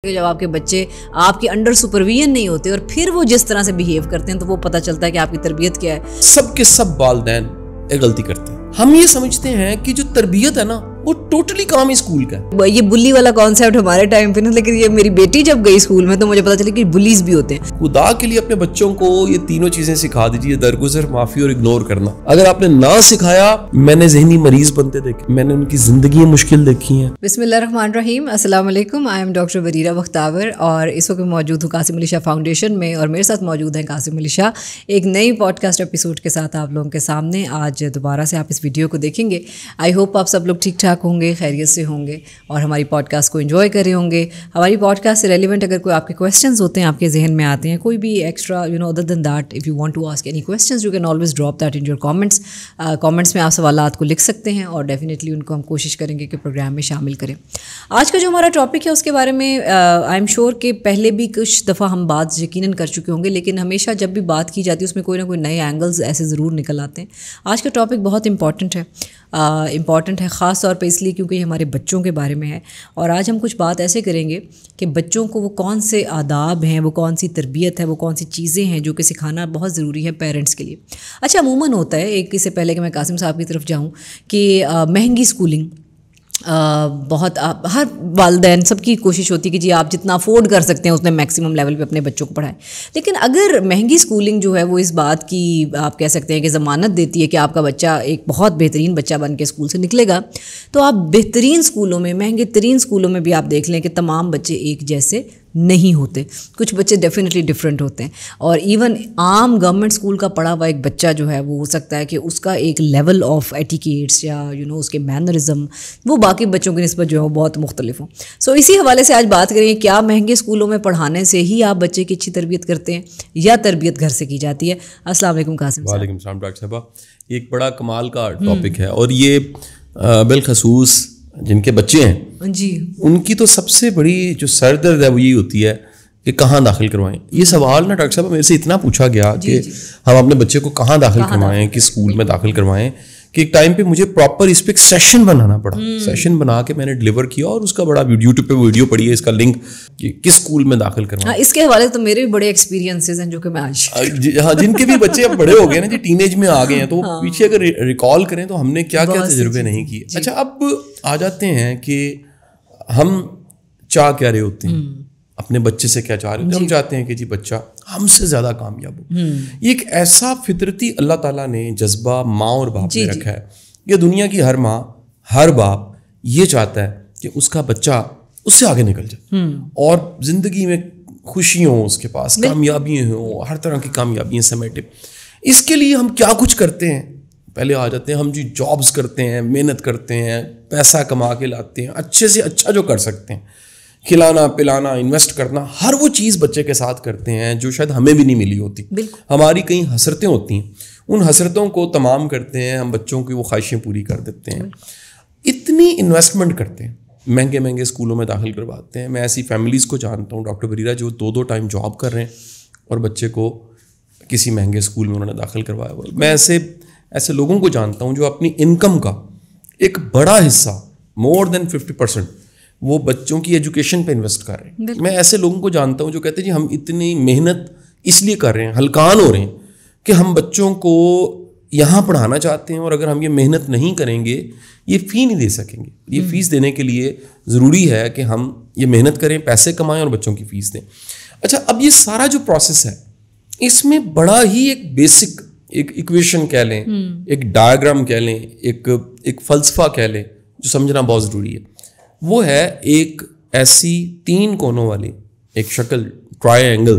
جب آپ کے بچے آپ کے انڈر سپرویژن نہیں ہوتے اور پھر وہ جس طرح سے بیہیو کرتے ہیں تو وہ پتہ چلتا ہے کہ آپ کی تربیت کیا ہے. سب کے سب والدین ایک غلطی کرتے ہیں. ہم یہ سمجھتے ہیں کہ جو تربیت ہے نا وہ ٹوٹلی کام اسکول کا ہے. یہ بلی والا کانسیپٹ ہمارے ٹائم پہ نا، لیکن یہ میری بیٹی جب گئی اسکول میں تو مجھے پتا چلا کہ بلیز بھی ہوتے ہیں. خدا کے لیے اپنے بچوں کو یہ تینوں چیزیں سکھا دیجیے: درگزر، معافی اور اگنور کرنا. اگر آپ نے نہ سکھایا، میں نے ذہنی مریض بنتے دیکھے، میں نے ان کی زندگی مشکل دیکھی ہیں. بسم اللہ الرحمن الرحیم. السلام علیکم. آئی ایم ڈاکٹر وریرہ بختاور اور اس وقت موجود ہوں قاسم علی شاہ فاؤنڈیشن میں، اور میرے ساتھ موجود ہیں قاسم علی شاہ ایک نئی پوڈ کاسٹ ایپیسوڈ کے ساتھ آپ لوگوں کے سامنے. آج دوبارہ سے آپ اس ویڈیو کو دیکھیں گے. آئی ہوپ آپ سب لوگ ٹھیک ٹھاک ہوں گے، خیریت سے ہوں گے اور ہماری پوڈ کاسٹ کو انجوائے کر رہے ہوں گے. ہماری پوڈ کاسٹ سے ریلیونٹ اگر کوئی آپ کے کویسچنز ہوتے ہیں، آپ کے ذہن میں آتے ہیں، کوئی بھی extra other than that, if you want to ask any questions you can always drop that in your comments. Comments میں آپ سوالات کو لکھ سکتے ہیں اور ڈیفینیٹلی ان کو ہم کوشش کریں گے کہ پروگرام میں شامل کریں. آج کا جو ہمارا ٹاپک ہے اس کے بارے میں آئی ایم شیور کہ پہلے بھی کچھ دفعہ ہم بات یقیناً کر چکے ہوں گے، لیکن ہمیشہ جب بھی بات کی جاتی ہے اس میں کوئی نہ کوئی نئے اینگلز ایسے ضرور نکل آتے ہیں. آج کا ٹاپک بہت امپورٹنٹ ہے خاص طور پہ اس لیے کیونکہ یہ ہمارے بچوں کے بارے میں ہے. اور آج ہم کچھ بات ایسے کریں گے کہ بچوں کو وہ کون سے آداب ہیں، وہ کون سی تربیت ہے، وہ کون سی چیزیں ہیں جو کہ سکھانا بہت ضروری ہے پیرنٹس کے لیے. اچھا، عموماً ہوتا ہے ایک، اس سے پہلے کہ میں قاسم صاحب کی طرف جاؤں، کہ مہنگی اسکولنگ بہت ہر والدین سب کی کوشش ہوتی ہے کہ جی آپ جتنا افورڈ کر سکتے ہیں اس میں میکسیمم لیول پہ اپنے بچوں کو پڑھائیں. لیکن اگر مہنگی اسکولنگ جو ہے وہ اس بات کی آپ کہہ سکتے ہیں کہ ضمانت دیتی ہے کہ آپ کا بچہ ایک بہت بہترین بچہ بن کے اسکول سے نکلے گا، تو آپ بہترین اسکولوں میں، مہنگے ترین اسکولوں میں بھی آپ دیکھ لیں کہ تمام بچے ایک جیسے نہیں ہوتے. کچھ بچے ڈیفینیٹلی ڈفرینٹ ہوتے ہیں. اور ایون عام گورنمنٹ اسکول کا پڑھا ہوا ایک بچہ جو ہے وہ ہو سکتا ہے کہ اس کا ایک لیول آف ایٹیکیٹس یا اس کے مینرزم وہ باقی بچوں کی نسبت جو ہے وہ بہت مختلف ہوں. سو اسی حوالے سے آج بات کریں گے کیا مہنگے اسکولوں میں پڑھانے سے ہی آپ بچے کی اچھی تربیت کرتے ہیں یا تربیت گھر سے کی جاتی ہے. السلام علیکم قاسم صاحب. وعلیکم السلام ڈاکٹر صاحبہ. ایک بڑا کمال کا ٹاپک ہے، اور یہ بالخصوص جن کے بچے ہیں جی، ان کی تو سب سے بڑی جو سر درد ہے وہ یہ ہوتی ہے کہ کہاں داخل کروائیں. یہ سوال نا ڈاکٹر صاحب میرے سے اتنا پوچھا گیا کہ ہم اپنے بچے کو کہاں داخل کروائیں، کس اسکول میں داخل کروائیں، کہ ایک ٹائم پہ مجھے پراپر اس پہ ایک سیشن بنانا پڑا. سیشن بنا کے میں نے ڈلیور کیا اور اس کا بڑا یوٹیوب پہ ویڈیو پڑی ہے، اس کا لنک کہ کس اسکول میں داخل کروائیں. اس کے حوالے سے تو میرے بھی بڑے ایکسپیرینسز ہیں جو کہ میں آج ہاں جن کے بھی بچے اب بڑے ہو گئے نا جی، ٹین ایج میں آ گئے ہیں، تو پیچھے اگر ریکال کریں تو ہم نے کیا کیا تجربے نہیں کیے. اچھا، اب آ جاتے ہیں کہ ہم چاہ کیا رہے ہوتے ہیں، اپنے بچے سے کیا چاہ رہے ہوتے ہیں. ہم چاہتے ہیں کہ جی بچہ ہم سے زیادہ کامیاب ہو. یہ ایک ایسا فطرتی اللہ تعالیٰ نے جذبہ ماں اور باپ میں رکھا ہے. یہ دنیا کی ہر ماں، ہر باپ یہ چاہتا ہے کہ اس کا بچہ اس سے آگے نکل جائے اور زندگی میں خوشی ہوں، اس کے پاس کامیابی ہوں، ہر طرح کی کامیابیاں سمیٹے. اس کے لیے ہم کیا کچھ کرتے ہیں؟ پہلے آ جاتے ہیں ہم جی جابس کرتے ہیں، محنت کرتے ہیں، پیسہ کما کے لاتے ہیں، اچھے سے اچھا جو کر سکتے ہیں، کھلانا پلانا، انویسٹ کرنا، ہر وہ چیز بچے کے ساتھ کرتے ہیں جو شاید ہمیں بھی نہیں ملی ہوتی. ہماری کئی حسرتیں ہوتی ہیں، ان حسرتوں کو تمام کرتے ہیں ہم، بچوں کی وہ خواہشیں پوری کر دیتے ہیں. اتنی انویسٹمنٹ کرتے ہیں، مہنگے مہنگے اسکولوں میں داخل کرواتے ہیں. میں ایسی فیملیز کو جانتا ہوں ڈاکٹر وریرہ جو 2 ٹائم جاب کر رہے ہیں اور بچے کو کسی مہنگے اسکول میں انہوں نے داخل کروایا ہوا. میں ایسے لوگوں کو جانتا ہوں جو اپنی انکم کا ایک بڑا حصہ، مور دین 50%، وہ بچوں کی ایجوکیشن پہ انویسٹ کر رہے ہیں. میں ایسے لوگوں کو جانتا ہوں جو کہتے ہیں جی ہم اتنی محنت اس لیے کر رہے ہیں، ہلکان ہو رہے ہیں کہ ہم بچوں کو یہاں پڑھانا چاہتے ہیں، اور اگر ہم یہ محنت نہیں کریں گے یہ فی نہیں دے سکیں گے. یہ فیس دینے کے لیے ضروری ہے کہ ہم یہ محنت کریں، پیسے کمائیں اور بچوں کی فیس دیں. اچھا، اب یہ سارا جو پروسیس ہے اس میں بڑا ہی ایک بیسک ایک ایکویشن کہہ لیں، ایک ڈائیگرام کہہ لیں، ایک فلسفہ کہہ لیں جو سمجھنا بہت ضروری ہے. وہ ہے ایک ایسی 3 کونوں والی ایک شکل، ٹرائی اینگل،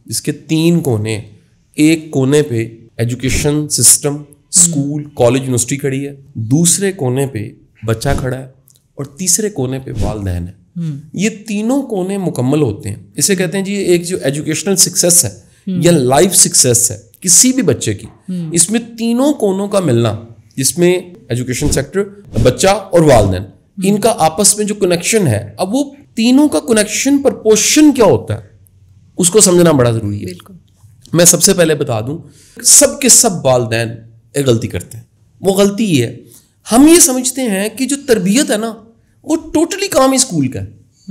جس کے 3 کونے، ایک کونے پہ education system, school, college, university کھڑی ہے، دوسرے کونے پہ بچہ کھڑا ہے، اور تیسرے کونے پہ والدین ہے. یہ تینوں کونے مکمل ہوتے ہیں. اسے کہتے ہیں جی ایک جو ایجوکیشنل سکسیس ہے یا لائف سکسیس ہے کسی بھی بچے کی، اس میں تینوں کونوں کا ملنا، جس میں ایجوکیشن سیکٹر، بچہ اور والدین، ان کا آپس میں جو کنیکشن ہے، اب وہ تینوں کا کنیکشن پرپوشن کیا ہوتا ہے اس کو سمجھنا بڑا ضروری ہے. میں سب سے پہلے بتا دوں، سب کے سب والدین ایک غلطی کرتے ہیں. وہ غلطی یہ ہے، ہم یہ سمجھتے ہیں کہ جو تربیت ہے نا وہ ٹوٹلی کام اسکول کا ہے.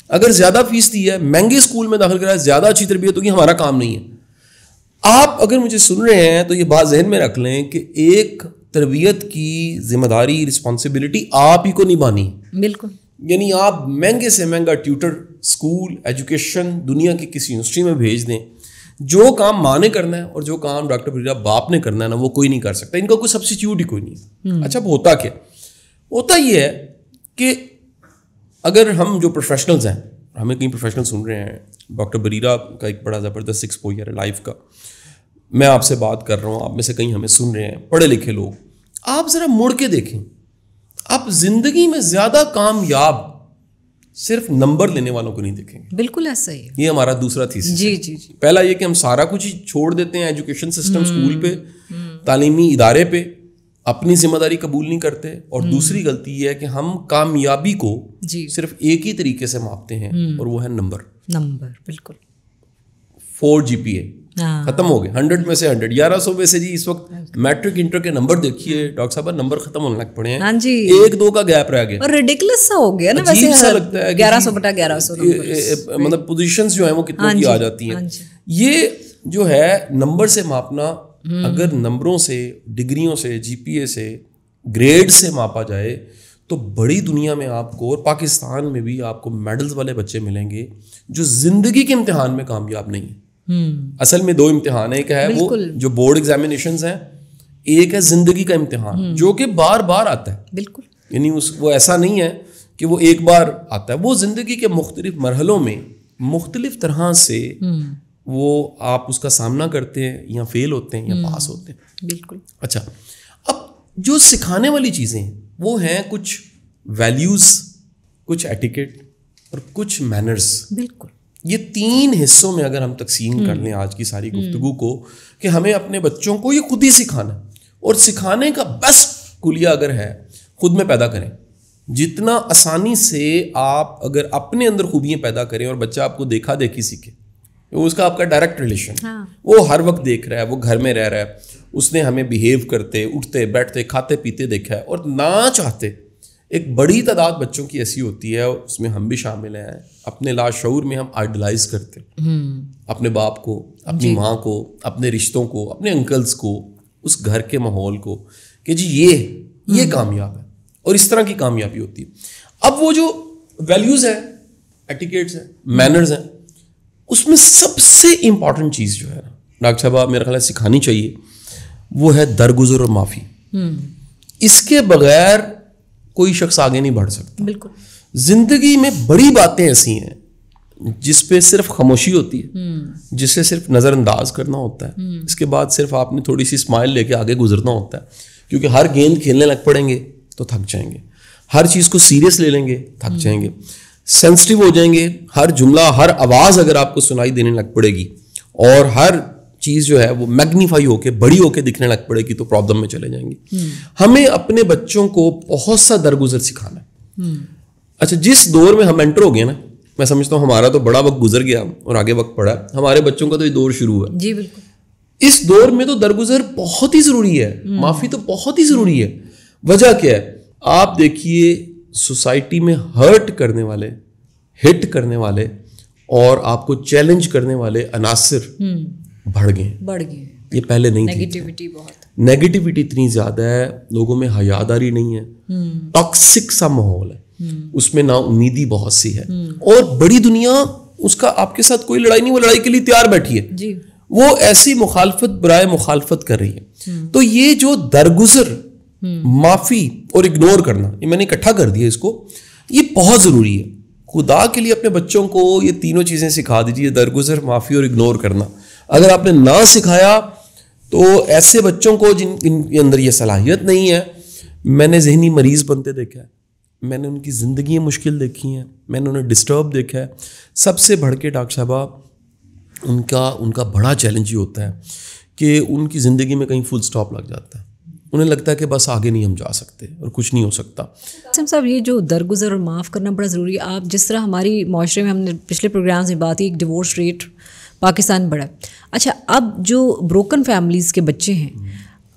اگر زیادہ فیس دی ہے, مہنگے اسکول میں داخل کرایا, زیادہ اچھی تربیت ہوگی, ہمارا کام نہیں ہے. آپ اگر مجھے سن رہے ہیں تو یہ بات ذہن میں رکھ لیں کہ ایک تربیت کی ذمہ داری, رسپانسبلٹی آپ ہی کو نبھانی ہے. بالکل. یعنی آپ مہنگے سے مہنگا ٹیوٹر, اسکول, ایجوکیشن دنیا کی کسی یونیورسٹی میں بھیج دیں, جو کام ماں نے کرنا ہے اور جو کام ڈاکٹر بریرہ باپ نے کرنا ہے نا, وہ کوئی نہیں کر سکتا. ان کا کوئی سبسٹیوٹ ہی کوئی نہیں ہے. اچھا, اب ہوتا کیا؟ ہوتا یہ ہے کہ اگر ہم جو پروفیشنلز ہیں, ہمیں کئی پروفیشنل سن رہے ہیں, ڈاکٹر بریرہ کا ایک بڑا زبردست ایکسپوجر ہے لائف کا, میں آپ سے بات کر رہا ہوں, آپ میں سے کئی ہمیں سن رہے ہیں, پڑھے لکھے لوگ. آپ ذرا مڑ کے دیکھیں, آپ زندگی میں زیادہ کامیاب صرف نمبر لینے والوں کو نہیں دیکھیں گے. بالکل ایسا ہی ہے. یہ ہمارا دوسرا تھیسس ہے. جی جی جی. پہلا یہ کہ ہم سارا کچھ ہی چھوڑ دیتے ہیں, ایجوکیشن سسٹم, اسکول پہ, تعلیمی ادارے پہ, اپنی ذمہ داری قبول نہیں کرتے. اور دوسری غلطی یہ ہے کہ ہم کامیابی کو صرف ایک ہی طریقے سے ماپتے ہیں, اور وہ ہے نمبر. بالکل. 4 GPA ختم ہو گئے, 100 میں سے 100, 1100 میں سے جی اس وقت میٹرک انٹر کے نمبر دیکھیے ڈاکٹر صاحب, نمبر ختم ہونے لگ پڑے ہیں. 1-2 کا گیپ رہ گیا, اور ریڈیکولس سا ہو گیا نا, عجیب سا لگتا ہے. 1100/1100 مطلب پوزیشنز جو ہیں وہ کتنوں کی آ جاتی ہیں. یہ جو ہے نمبر سے ماپنا, اگر نمبروں سے, ڈگریوں سے, GPA سے, گریڈ سے ماپا جائے تو بڑی دنیا میں آپ کو, اور پاکستان میں بھی آپ کو میڈلز والے بچے ملیں گے جو زندگی کے امتحان میں کامیاب نہیں ہیں. اصل میں 2 امتحان ہیں, ایک ہے وہ جو بورڈ ایگزامینیشنز ہیں, ایک ہے زندگی کا امتحان جو کہ بار بار آتا ہے. بالکل. یعنی وہ ایسا نہیں ہے کہ وہ ایک بار آتا ہے, وہ زندگی کے مختلف مرحلوں میں مختلف طرح سے وہ آپ اس کا سامنا کرتے ہیں, یا فیل ہوتے ہیں یا پاس ہوتے ہیں. بالکل. اچھا, اب جو سکھانے والی چیزیں ہیں وہ ہیں کچھ ویلیوز, کچھ ایٹیکیٹ اور کچھ مینرز. بالکل. یہ 3 حصوں میں اگر ہم تقسیم کر لیں آج کی ساری گفتگو کو, کہ ہمیں اپنے بچوں کو یہ خود ہی سکھانا, اور سکھانے کا بیسٹ کلیہ اگر ہے خود میں پیدا کریں. جتنا آسانی سے آپ اگر اپنے اندر خوبیاں پیدا کریں, اور بچہ آپ کو دیکھا دیکھی سیکھے, وہ اس کا آپ کا ڈائریکٹ ریلیشن, وہ ہر وقت دیکھ رہا ہے, وہ گھر میں رہ رہا ہے, اس نے ہمیں بیہیو کرتے, اٹھتے بیٹھتے, کھاتے پیتے دیکھا ہے. اور نہ چاہتے ایک بڑی تعداد بچوں کی ایسی ہوتی ہے, اس میں ہم بھی شامل ہیں, اپنے لاشعور میں ہم آئیڈلائز کرتے اپنے باپ کو, اپنی ماں کو, اپنے رشتوں کو, اپنے انکلز کو, اس گھر کے ماحول کو, کہ جی یہ کامیاب ہے, اور اس طرح کی کامیابی ہوتی ہے. اب وہ جو ویلیوز ہیں, ایٹیکیٹس ہیں, مینرز ہیں, اس میں سب سے امپورٹنٹ چیز جو ہے نا ڈاکٹر صاحب میرا خیال ہے سکھانی چاہیے, وہ ہے درگزر اور معافی. اس کے بغیر کوئی شخص آگے نہیں بڑھ سکتا. بالکل. زندگی میں بڑی باتیں ایسی ہیں جس پہ صرف خاموشی ہوتی ہے, جسے صرف نظر انداز کرنا ہوتا ہے. اس کے بعد صرف آپ نے تھوڑی سی اسمائل لے کے آگے گزرنا ہوتا ہے, کیونکہ ہر گیند کھیلنے لگ پڑیں گے تو تھک جائیں گے, ہر چیز کو سیریس لے لیں گے تھک جائیں گے, سینسٹیو ہو جائیں گے, ہر جملہ, ہر آواز اگر آپ کو سنائی دینے لگ پڑے گی, اور ہر چیز جو ہے وہ میگنیفائی ہو کے, بڑی ہو کے دکھنے لگ پڑے گی, تو پرابلم میں چلے جائیں گے. ہمیں اپنے بچوں کو بہت سا درگزر سکھانا ہے. اچھا, جس دور میں ہم انٹر ہو گئے نا, میں سمجھتا ہوں ہمارا تو بڑا وقت گزر گیا اور آگے وقت پڑا, ہمارے بچوں کا تو یہ دور شروع ہوا. جی بالکل. اس دور میں تو درگزر بہت ہی ضروری ہے, معافی تو بہت ہی ضروری ہے. وجہ کیا ہے؟ آپ دیکھیے سوسائٹی میں ہرٹ کرنے والے, ہٹ کرنے والے, اور آپ کو چیلنج کرنے والے عناصر بڑھ گئے. یہ پہلے نہیں تھی. نیگیٹیوٹی اتنی زیادہ ہے, لوگوں میں حیاداری نہیں ہے, ٹاکسک سا ماحول ہے, اس میں نا امیدی بہت سی ہے, اور بڑی دنیا اس کا آپ کے ساتھ کوئی لڑائی نہیں, وہ لڑائی کے لیے تیار بیٹھی ہے, وہ ایسی مخالفت برائے مخالفت کر رہی ہے. تو یہ جو درگزر, معافی اور اگنور کرنا, یہ میں نے اکٹھا کر دیا اس کو, یہ بہت ضروری ہے. خدا کے لیے اپنے بچوں کو یہ تینوں چیزیں سکھا دیجیے, درگزر, معافی اور اگنور کرنا. اگر آپ نے نہ سکھایا تو ایسے بچوں کو جن کے اندر یہ صلاحیت نہیں ہے, میں نے ذہنی مریض بنتے دیکھا ہے, میں نے ان کی زندگیاں مشکل دیکھی ہیں, میں نے انہیں ڈسٹرب دیکھا ہے. سب سے بڑھ کے ڈاکٹر صاحبہ ان کا بڑا چیلنج یہ ہوتا ہے کہ ان کی زندگی میں کہیں فل سٹاپ لگ جاتا ہے, انہیں لگتا ہے کہ بس آگے نہیں ہم جا سکتے اور کچھ نہیں ہو سکتا. صاحب یہ جو درگزر اور معاف کرنا بڑا ضروری ہے. آپ جس طرح ہماری معاشرے میں, ہم نے پچھلے پروگرام میں بات کی, ایک ڈیورس ریٹ پاکستان بڑا ہے. اچھا, اب جو بروکن فیملیز کے بچے ہیں,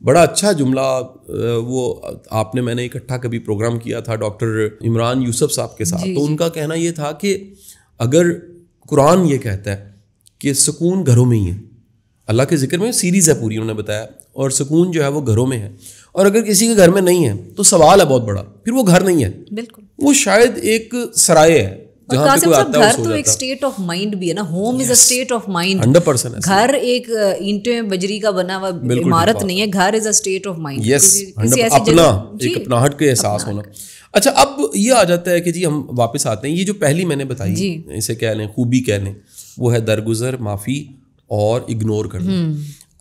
بڑا اچھا جملہ وہ آپ نے, میں نے اکٹھا کبھی پروگرام کیا تھا ڈاکٹر عمران یوسف صاحب کے ساتھ, تو ان کا کہنا یہ تھا کہ اگر قرآن یہ کہتا ہے کہ سکون گھروں میں ہی ہے, اللہ کے ذکر میں سیریز ہے پوری انہوں نے بتایا, اور سکون جو ہے وہ گھروں میں ہے, اور اگر کسی کے گھر میں نہیں ہے تو سوال ہے بہت بڑا, پھر وہ گھر نہیں ہے, بالکل وہ شاید ایک سرائے ہے جہاں پہ کوئی آتا ہے. گھر تو ایک اسٹیٹ آف مائنڈ بھی ہے نا, home is a state of mind. 100% گھر ایک اینٹیں بجری کا بنا ہوا عمارت نہیں ہے, گھر از اے اسٹیٹ آف مائنڈ. اپنا ایک اپناہٹ کے احساس ہونا. اچھا اب یہ آ جاتا ہے کہ جی ہم واپس آتے ہیں, یہ جو پہلی میں نے بتائی اسے کہہ لیں خوبی کہہ لیں, وہ ہے درگزر, معافی اور اگنور کرنا.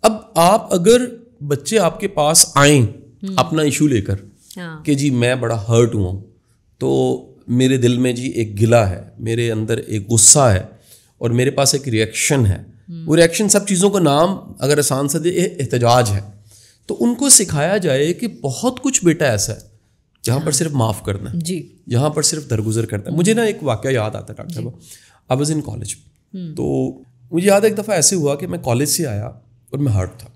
اب آپ اگر بچے آپ کے پاس آئیں اپنا ایشو لے کر کہ جی میں بڑا ہرٹ ہوا ہوں, تو میرے دل میں جی ایک گلا ہے, میرے اندر ایک غصہ ہے, اور میرے پاس ایک ریئیکشن ہے, وہ ریئیکشن سب چیزوں کا نام اگر آسان سے دے احتجاج ہے, تو ان کو سکھایا جائے کہ بہت کچھ بیٹا ایسا ہے جہاں پر صرف معاف کرنا ہے, جی جہاں پر صرف درگزر کرنا ہے. مجھے نا ایک واقعہ یاد آتا ہے ڈاکٹر صاحب, آئی واز ان کالج, تو مجھے یاد ہے ایک دفعہ ایسے ہوا کہ میں کالج سے آیا اور میں ہرٹ تھا,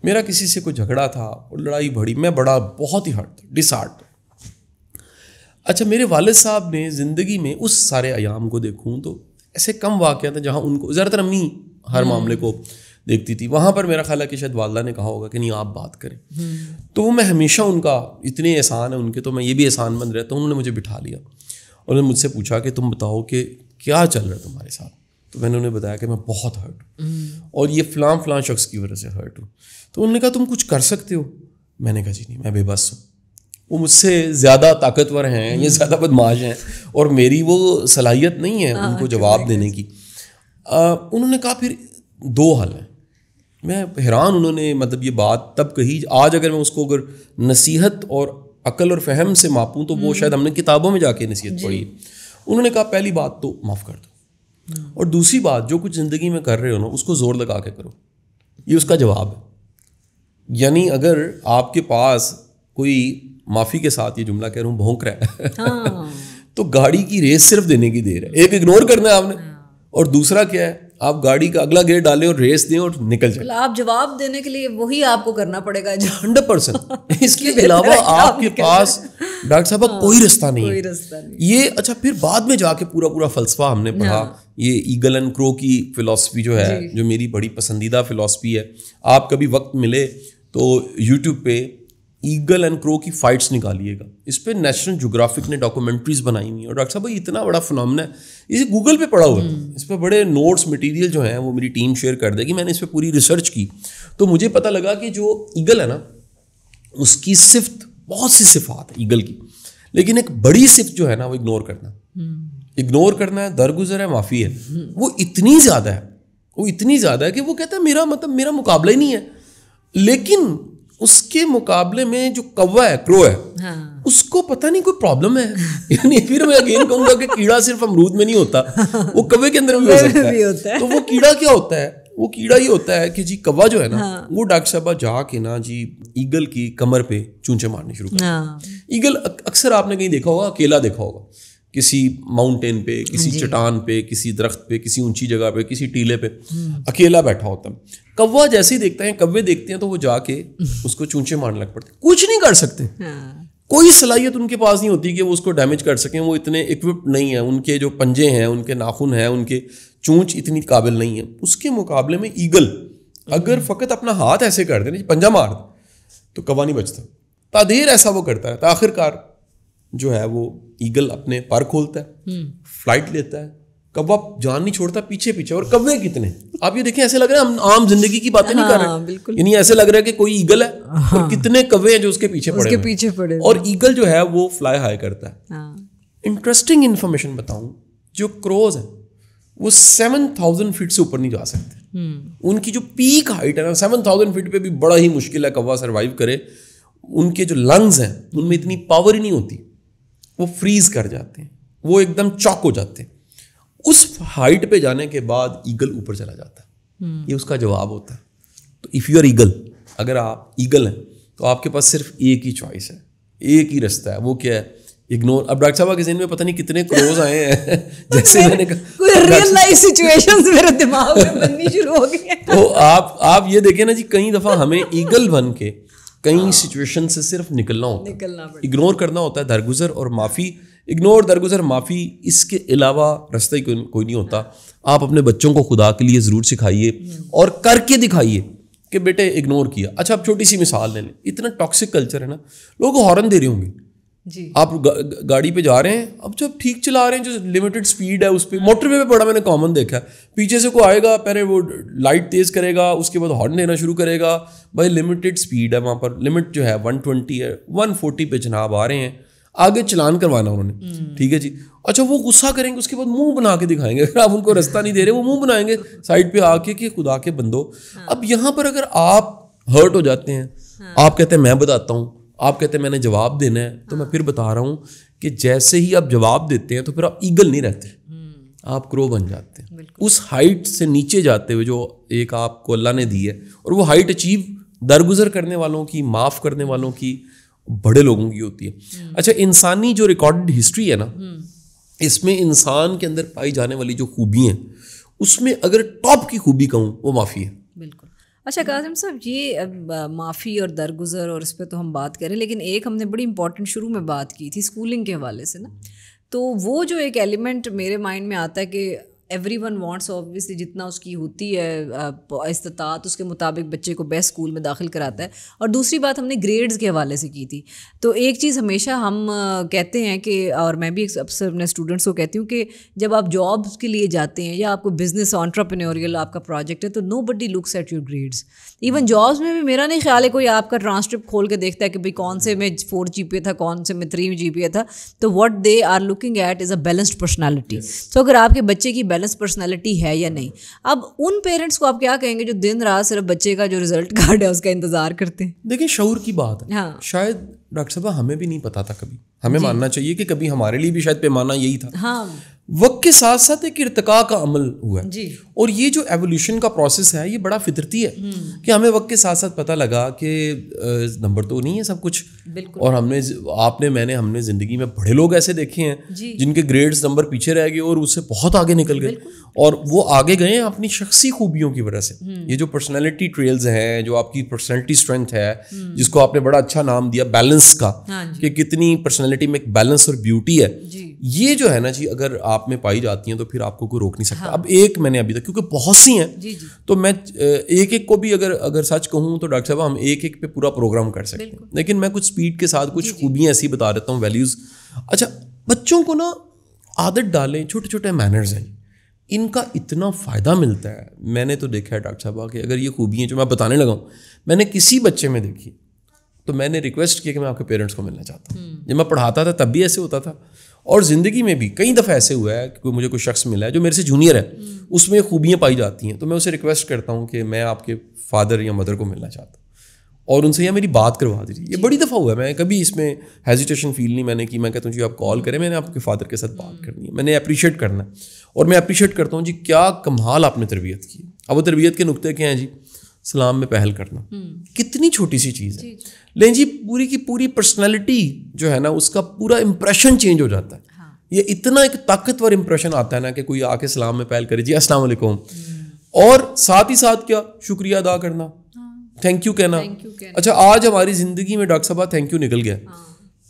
میرا کسی سے کوئی جھگڑا تھا اور لڑائی بڑھی, میں بہت ہی ہرٹ تھا, ڈس ہارٹ. اچھا میرے والد صاحب نے زندگی میں اس سارے ایام کو دیکھوں تو ایسے کم واقعات ہیں جہاں ان کو, زیادہ تر امی ہر معاملے کو دیکھتی تھی, وہاں پر میرا خیال ہے کہ شاید والدہ نے کہا ہوگا کہ نہیں آپ بات کریں, تو وہ میں ہمیشہ ان کا, اتنے احسان ہیں ان کے, تو میں یہ بھی احسان مند رہتا ہوں. انہوں نے مجھے بٹھا لیا اور انہوں نے مجھ سے پوچھا کہ تم بتاؤ کہ کیا چل رہا ہے تمہارے ساتھ, تو میں نے انہیں بتایا کہ میں بہت ہرٹ ہوں اور یہ فلاں شخص کی وجہ سے ہرٹ ہوں. تو انہوں نے کہا تم کچھ کر سکتے ہو؟ میں نے کہا جی نہیں, میں بے بس ہوں, وہ مجھ سے زیادہ طاقتور ہیں یا زیادہ بدماش ہیں اور میری وہ صلاحیت نہیں ہے ان کو جواب دینے کی. انہوں نے کہا پھر دو حل ہیں. میں حیران, انہوں نے مطلب یہ بات تب کہی, آج اگر میں اس کو اگر نصیحت اور عقل اور فہم سے ماپوں تو وہ شاید ہم نے کتابوں میں جا کے نصیحت پڑھی. انہوں نے کہا پہلی بات تو معاف کر دو, اور دوسری بات جو کچھ زندگی میں کر رہے ہو نا اس کو زور لگا کے کرو. یہ اس کا جواب ہے. یعنی اگر آپ کے پاس کوئی, معافی کے ساتھ یہ جملہ کہہ رہا ہوں, بھونک رہا ہے تو گاڑی کی ریس صرف دینے کی دیر ہے. ایک اگنور کرنا ہے آپ نے, اور دوسرا کیا ہے, آپ گاڑی کا اگلا گیئر ڈالیں اور ریس دیں اور نکل جائیں. آپ جواب دینے کے لیے وہی آپ کو کرنا پڑے گا 100%. اس کے علاوہ آپ کے پاس ڈاکٹر صاحب کوئی رستہ نہیں ہے یہ. اچھا پھر بعد میں جا کے پورا فلسفہ ہم نے پڑھا, یہ ایگل اینڈ کرو کی فلسفی جو ہے, جو میری بڑی پسندیدہ فلسفی ہے. آپ کبھی وقت ملے تو یوٹیوب پہ ایگل اینڈ کرو کی فائٹس نکالیے گا, اس پہ نیشنل جغرافک نے ڈاکومنٹریز بنائی ہوئی ہیں. اور ڈاکٹر صاحب اتنا بڑا فنامنا ہے, اسے گوگل پہ پڑا ہوا ہے, اس پہ بڑے نوٹس مٹیریل جو ہیں وہ میری ٹیم شیئر کر دے گی. میں نے اس پہ پوری ریسرچ کی تو مجھے پتہ لگا کہ جو ایگل ہے نا اس کی صفت, بہت سی صفات ہیں ایگل کی, لیکن ایک بڑی صفت جو ہے نا وہ اگنور کرنا ہے, درگزر ہے, معافی ہے. وہ اتنی زیادہ ہے کہ وہ کہتا ہے میرا مقابلہ ہی نہیں ہے. لیکن اس کے مقابلے میں جو کوا ہے, کرو ہے, اس کو پتہ نہیں کوئی پرابلم ہے. یعنی پھر میں اگین کہوں گا کہ کیڑا صرف امرود میں نہیں ہوتا, وہ کوے کے اندر بھی ہو سکتا ہے. تو وہ کیڑا کیا ہوتا ہے, وہ کیڑا ہی ہوتا ہے کہ جی کوا جو ہے نا وہ ڈاکٹر صاحبہ جا کے نا جی ایگل کی کمر پہ چونچے مارنے شروع کر. ایگل اکثر آپ نے کہیں دیکھا ہوگا, اکیلا دیکھا ہوگا, کسی ماؤنٹین پہ, کسی چٹان پہ, کسی درخت پہ, کسی اونچی جگہ پہ, کسی ٹیلے پہ اکیلا بیٹھا ہوتا ہے. کوا جیسے ہی دیکھتے ہیں, کوے دیکھتے ہیں تو وہ جا کے اس کو چونچے مارنے لگ پڑتے. کچھ نہیں کر سکتے, کوئی صلاحیت ان کے پاس نہیں ہوتی کہ وہ اس کو ڈیمیج کر سکیں. وہ اتنے اکوپڈ نہیں ہیں, ان کے جو پنجے ہیں, ان کے ناخن ہیں, ان کے چونچ اتنی قابل نہیں ہے. اس کے مقابلے میں ایگل اگر فقط اپنا ہاتھ ایسے کر دے, پنجہ مار دے, تو کوا نہیں بچتا. تادیر ایسا وہ کرتا ہے, آخر کار جو ہے وہ ایگل اپنے پر کھولتا ہے, فلائٹ لیتا ہے. کوا جان نہیں چھوڑتا, پیچھے. اور کوے کتنے, آپ یہ دیکھیں, ایسے لگ رہا ہے ہم عام زندگی کی باتیں نہیں کر رہے, یعنی ایسے لگ رہا ہے کہ کوئی ایگل ہے اور کتنے کوے ہیں جو اس کے پیچھے پڑے. اور ایگل جو ہے وہ فلائی ہائی کرتا ہے. انٹرسٹنگ انفارمیشن بتاؤں, جو کروز ہیں وہ 7000 فٹ سے اوپر نہیں جا سکتے. ان کی جو پیک ہائٹ ہے نا 7000 فٹ پہ بھی بڑا ہی مشکل ہے کوا سروائیو کرے. ان کے جو لنگز ہیں ان میں اتنی پاور ہی نہیں ہوتی, وہ فریز کر جاتے ہیں, وہ ایک دم چاک ہو جاتے ہیں. اس ہائٹ پہ جانے کے بعد ایگل اوپر چلا جاتا ہے. یہ اس کا جواب ہوتا ہے. تو اف یو آر ایگل, اگر آپ ایگل ہیں تو آپ کے پاس صرف ایک ہی چوائس ہے, ایک ہی رستہ ہے. وہ کیا ہے؟ اگنور. اب ڈاکٹر صاحب کے ذہن میں پتہ نہیں کتنے کروز آئے ہیں جیسے میں نے کہا ریئل لائف سچویشنز میرے دماغ میں بننی شروع ہو گئی ہیں. تو آپ یہ دیکھیں نا جی, کئی دفعہ ہمیں ایگل بن کے کئی سچویشن سے صرف نکلنا ہوتا ہے, اگنور کرنا ہوتا ہے, درگزر اور معافی. اگنور, درگزر, معافی, اس کے علاوہ رستہ ہی کوئی نہیں ہوتا. آپ اپنے بچوں کو خدا کے لیے ضرور سکھائیے اور کر کے دکھائیے کہ بیٹے اگنور کیا. اچھا اب چھوٹی سی مثال لے لیں, اتنا ٹاکسک کلچر ہے نا, لوگ ہارن دے رہے ہوں گے جی, آپ گاڑی پہ جا رہے ہیں, اب جب ٹھیک چلا رہے ہیں, جو لمیٹڈ سپیڈ ہے اس پہ, موٹر وے پہ بڑا میں نے کامن دیکھا ہے, پیچھے سے کوئی آئے گا, پہلے وہ لائٹ تیز کرے گا, اس کے بعد ہارن دینا شروع کرے گا. بھائی لمیٹڈ سپیڈ ہے وہاں پر, لمٹ جو ہے 120 ہے, 140 پہ جناب آ رہے ہیں, آگے چلان کروانا انہوں نے, ٹھیک ہے جی. اچھا وہ غصہ کریں گے, اس کے بعد منہ بنا کے دکھائیں گے, اگر آپ ان کو رستہ نہیں دے رہے وہ منہ بنائیں گے سائڈ پہ آ کے کہ خدا کے بندو. اب یہاں پر اگر آپ ہرٹ ہو جاتے ہیں, آپ کہتے ہیں میں بتاتا ہوں, آپ کہتے ہیں میں نے جواب دینا ہے, تو میں پھر بتا رہا ہوں کہ جیسے ہی آپ جواب دیتے ہیں تو پھر آپ ایگل نہیں رہتے, آپ کرو بن جاتے ہیں. اس ہائٹ سے نیچے جاتے ہوئے جو ایک آپ کو اللہ نے دی ہے, اور وہ ہائٹ اچیو درگزر کرنے والوں کی, معاف کرنے والوں کی, بڑے لوگوں کی ہوتی ہے. اچھا انسانی جو ریکارڈڈ ہسٹری ہے نا, اس میں انسان کے اندر پائی جانے والی جو خوبی ہیں, اس میں اگر ٹاپ کی خوبی کہوں وہ معافی ہے. بالکل. اچھا قاسم صاحب, یہ معافی اور درگزر اور اس پہ تو ہم بات کریں, لیکن ایک ہم نے بڑی امپورٹنٹ شروع میں بات کی تھی اسکولنگ کے حوالے سے نا, تو وہ جو ایک ایلیمنٹ میرے مائنڈ میں آتا ہے کہ ایوری ون وانٹس, اوبویسلی جتنا اس کی ہوتی ہے استطاعت اس کے مطابق بچے کو بیسٹ اسکول میں داخل کراتا ہے. اور دوسری بات ہم نے گریڈز کے حوالے سے کی تھی, تو ایک چیز ہمیشہ ہم کہتے ہیں کہ, اور میں بھی اکثر اپنے اسٹوڈنٹس کو کہتی ہوں کہ جب آپ جابس کے لیے جاتے ہیں یا آپ کو بزنس انٹرپرینیوریل آپ کا پروجیکٹ ہے, تو nobody looks at your grades. Even jobs میں بھی میرا نہیں خیال ہے کوئی آپ کا ٹرانسکرپٹ کھول کے دیکھتا ہے کہ بھائی کون سے میں 4 GPA تھا, کون سے میں 3 GPA تھا. تو what they are looking at is a balanced personality. تو اگر آپ کے بچے کی بیلنس پرسنالٹی ہے یا نہیں, اب ان پیرنٹس کو آپ کیا کہیں گے جو دن رات صرف بچے کا جو رزلٹ کارڈ ہے اس کا انتظار کرتے ہیں؟ دیکھیں شعور کی بات ہے. ہاں شاید ڈاکٹر صاحبہ ہمیں بھی نہیں پتا تھا کبھی, ہمیں ماننا چاہیے کہ کبھی ہمارے لیے بھی شاید پیمانہ یہی تھا. ہاں وقت کے ساتھ ساتھ ایک ارتقاء کا عمل ہوا ہے, اور یہ جو ایولیوشن کا پروسیس ہے یہ بڑا فطرتی ہے کہ ہمیں وقت کے ساتھ ساتھ پتہ لگا کہ نمبر تو نہیں ہے سب کچھ. اور ہم نے, آپ نے, ہم نے زندگی میں بڑے لوگ ایسے دیکھے ہیں جن کے گریڈز نمبر پیچھے رہ گئے اور اس سے بہت آگے نکل گئے, اور وہ آگے گئے ہیں اپنی شخصی خوبیوں کی وجہ سے. یہ جو پرسنالٹی ٹریلز ہیں, جو آپ کی پرسنالٹی اسٹرینتھ ہے, جس کو آپ نے بڑا اچھا نام دیا بیلنس کا, کہ کتنی پرسنالٹی میں ایک بیلنس اور بیوٹی ہے, یہ جو ہے نا جی اگر آپ میں پائی جاتی ہیں تو پھر آپ کو کوئی روک نہیں سکتا. اب ایک میں نے ابھی تک, کیونکہ بہت سی ہیں, تو میں ایک کو بھی اگر سچ کہوں تو ڈاکٹر صاحب ہم ایک پہ پورا پروگرام کر سکتے ہیں, لیکن میں کچھ سپیڈ کے ساتھ کچھ خوبیاں ایسی بتا دیتا ہوں, ویلیوز. اچھا بچوں کو نا عادت ڈالیں, چھوٹے چھوٹے مینرز ہیں, ان کا اتنا فائدہ ملتا ہے. میں نے تو دیکھا ہے ڈاکٹر صاحب کہ اگر یہ خوبیاں جو میں بتانے لگا ہوں میں نے کسی بچے میں دیکھی, تو میں نے ریکویسٹ کیا کہ میں آپ کے پیرنٹس کو ملنا چاہتا ہوں. جب میں پڑھاتا تھا تب بھی ایسے ہوتا تھا, اور زندگی میں بھی کئی دفعہ ایسے ہوا ہے کہ مجھے کوئی شخص ملا ہے جو میرے سے جونیئر ہے, اس میں خوبیاں پائی جاتی ہیں, تو میں اسے ریکویسٹ کرتا ہوں کہ میں آپ کے فادر یا مدر کو ملنا چاہتا ہوں, اور ان سے یا میری بات کروا دیجیے. یہ بڑی دفعہ ہوا ہے, میں کبھی اس میں ہیزیٹیشن فیل نہیں میں نے کی. میں کہتا ہوں جی آپ کال کریں, میں نے آپ کے فادر کے ساتھ بات کرنی ہے, میں نے اپریشیٹ کرنا ہے, اور میں اپریشیٹ کرتا ہوں جی کیا کمال آپ نے تربیت کی. اب وہ تربیت کے نقطے کیا ہیں جی, سلام میں پہل کرنا, کتنی چھوٹی سی چیز ہے, لیکن جی پوری کی پوری پرسنالٹی جو ہے نا اس کا پورا امپریشن چینج ہو جاتا ہے. یہ اتنا ایک طاقتور امپریشن آتا ہے نا کہ کوئی آ کے سلام میں پہل کرے, جی السلام علیکم, اور ساتھ ہی ساتھ کیا شکریہ ادا کرنا, تھینک یو کہنا. اچھا آج ہماری زندگی میں ڈاکٹر صاحب تھینک یو نکل گیا,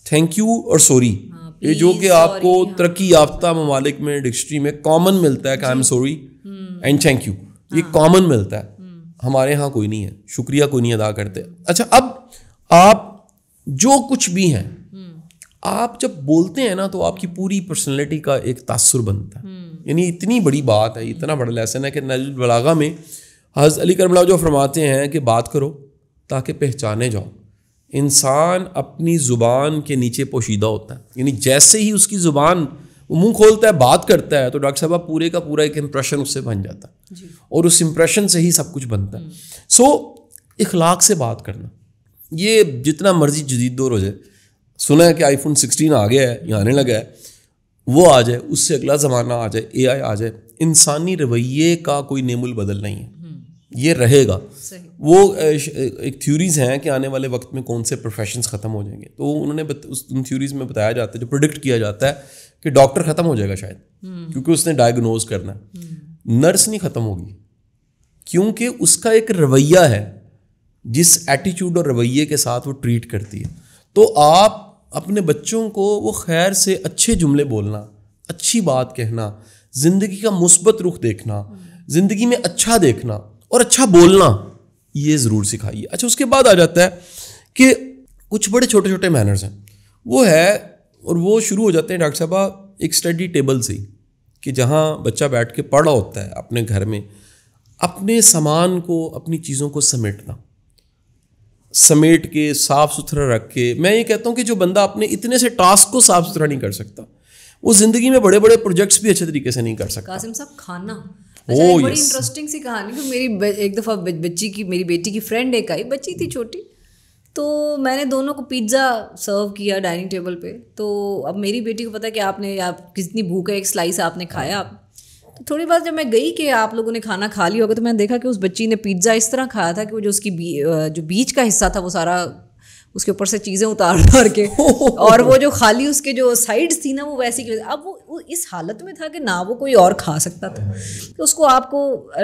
تھینک یو اور سوری, یہ جو کہ آپ کو ترقی یافتہ ممالک میں ڈکشنری میں کامن ملتا ہے کہ I am sorry and thank you, یہ کامن ملتا ہے. ہمارے ہاں کوئی نہیں ہے, شکریہ کوئی نہیں ادا کرتے. اچھا اب آپ جو کچھ بھی ہیں, آپ جب بولتے ہیں نا تو آپ کی پوری پرسنالٹی کا ایک تاثر بنتا ہے. یعنی اتنی بڑی بات ہے, اتنا بڑا لیسن ہے کہ نہج البلاغہ میں حضرت علی کرم اللہ جو فرماتے ہیں کہ بات کرو تاکہ پہچانے جاؤ. انسان اپنی زبان کے نیچے پوشیدہ ہوتا ہے, یعنی جیسے ہی اس کی زبان وہ منہ کھولتا ہے بات کرتا ہے تو ڈاکٹر صاحب پورے کا پورا ایک امپریشن اس سے بن جاتا ہے, اور اس امپریشن سے ہی سب کچھ بنتا ہے. سو اخلاق سے بات کرنا, یہ جتنا مرضی جدید دور ہو جائے, سنا ہے کہ آئی فون 16 آ گیا ہے یا آنے لگا ہے, وہ آ جائے, اس سے اگلا زمانہ آ جائے, اے آئی آ جائے, انسانی رویے کا کوئی نیم البدل نہیں ہے. یہ رہے گا. وہ ایک تھیوریز ہیں کہ آنے والے وقت میں کون سے پروفیشنز ختم ہو جائیں گے, تو انہوں نے ان تھیوریز میں بتایا جاتا ہے, جو پروڈکٹ کیا جاتا ہے کہ ڈاکٹر ختم ہو جائے گا شاید, کیونکہ اس نے ڈائگنوز کرنا ہے. نرس نہیں ختم ہوگی, کیونکہ اس کا ایک رویہ ہے جس ایٹیچیوڈ اور رویے کے ساتھ وہ ٹریٹ کرتی ہے. تو آپ اپنے بچوں کو وہ خیر سے اچھے جملے بولنا, اچھی بات کہنا, زندگی کا مثبت رخ دیکھنا, زندگی میں اچھا دیکھنا اور اچھا بولنا, یہ ضرور سکھائیے. اچھا, اس کے بعد آ جاتا ہے کہ کچھ بڑے چھوٹے چھوٹے مینرز ہیں, وہ ہے, اور وہ شروع ہو جاتے ہیں ڈاکٹر صاحبہ ایک اسٹڈی ٹیبل سے, کہ جہاں بچہ بیٹھ کے پڑھ رہا ہوتا ہے اپنے گھر میں, اپنے سامان کو, اپنی چیزوں کو سمیٹ کے صاف ستھرا رکھ کے. میں یہ کہتا ہوں کہ جو بندہ اپنے اتنے سے ٹاسک کو صاف ستھرا نہیں کر سکتا, وہ زندگی میں بڑے بڑے پروجیکٹس بھی اچھے طریقے سے نہیں کر سکتا. قاسم صاحب, کھانا بڑی انٹرسٹنگ سی کہانی. کہ میری ایک دفعہ میری بیٹی کی فرینڈ ایک آئی, بچی تھی چھوٹی, تو میں نے دونوں کو پیزا سرو کیا ڈائننگ ٹیبل پہ. تو اب میری بیٹی کو پتا کہ آپ کتنی بھوک ہے, ایک سلائس آپ نے کھایا. تو تھوڑی بار جب میں گئی کہ آپ لوگوں نے کھانا کھا لیا ہوگا, تو میں نے دیکھا کہ اس بچی نے پیزا اس طرح کھایا تھا کہ وہ جو اس کی جو بیچ کا حصہ تھا وہ سارا اس کے اوپر سے چیزیں اتار کے, اور وہ جو خالی اس کے جو سائڈس تھی نا وہ ویسی. اب وہ اس حالت میں تھا کہ نہ وہ کوئی اور کھا سکتا تھا, کہ اس کو آپ کو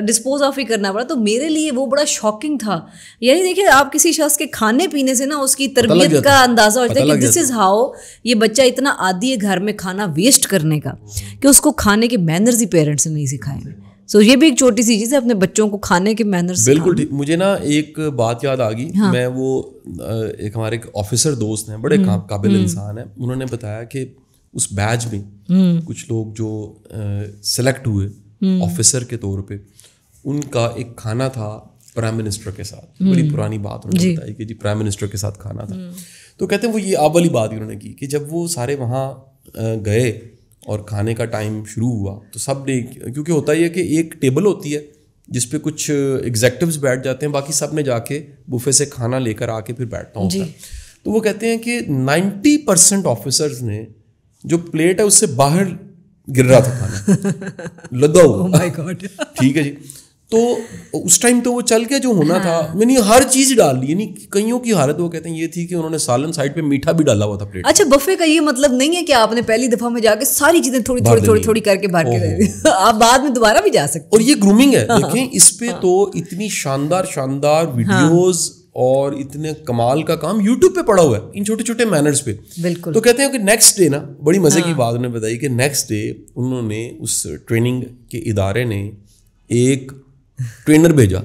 ڈسپوز آف ہی کرنا پڑا. تو میرے لیے وہ بڑا شاکنگ تھا. یعنی دیکھیے, آپ کسی شخص کے کھانے پینے سے نا اس کی تربیت کا اندازہ ہو جاتا ہے کہ دس از ہاؤ یہ بچہ اتنا عادی ہے گھر میں کھانا ویسٹ کرنے کا, کہ اس کو کھانے کے مینرز ہی پیرنٹس نے نہیں سکھائے. سو یہ بھی ایک چھوٹی سی چیز ہے, اپنے بچوں کو کھانے کے مینرز. بالکل ٹھیک. مجھے نا ایک بات یاد آ گئی. میں وہ ایک ہمارے آفیسر دوست ہیں, بڑے قابل انسان ہیں, انہوں نے بتایا کہ اس بیچ میں کچھ لوگ جو سلیکٹ ہوئے آفیسر کے طور پہ, ان کا ایک کھانا تھا پرائم منسٹر کے ساتھ. بڑی پرانی بات انہوں نے بتائی کہ جی پرائم منسٹر کے ساتھ کھانا تھا. تو کہتے ہیں وہ یہ آپ والی بات انہوں نے کی کہ جب وہ سارے وہاں گئے اور کھانے کا ٹائم شروع ہوا, تو سب نے, کیونکہ ہوتا ہی ہے کہ ایک ٹیبل ہوتی ہے جس پہ کچھ ایگزیکٹوز بیٹھ جاتے ہیں, باقی سب نے جا کے بوفے سے کھانا لے کر آ کے پھر بیٹھنا ہوتا ہے. تو وہ کہتے ہیں کہ 90% آفیسرز نے جو پلیٹ ہے اس سے باہر گر رہا تھا کھانا, لدا ہوا. ٹھیک ہے جی. تو اس ٹائم تو وہ چل کے جو ہونا تھا, میں نے ہر چیز ڈال لی. یعنی کئیوں کی حالت وہ کہتے ہیں یہ تھی کہ انہوں نے سالن سائڈ پہ میٹھا بھی ڈالا ہوا تھا پلیٹ. اچھا, بفے کا یہ مطلب نہیں ہے کہ آپ نے پہلی دفعہ میں جا کے ساری چیزیں تھوڑی کر کے بھر کے, آپ بعد میں دوبارہ بھی جا سکتے. اور یہ گرومنگ ہے. دیکھیں اس پہ تو اتنی شاندار ویڈیوز اور اتنے کمال کا کام یوٹیوب پہ پڑا ہوا ہے ان چھوٹے چھوٹے مینرز پہ. بالکل. تو کہتے ہیں کہ نیکسٹ ڈے نا, بڑی مزے کی بات انہوں نے بتائی کہ نیکسٹ ڈے انہوں نے اس ٹریننگ کے ادارے نے ایک ٹرینر بھیجا,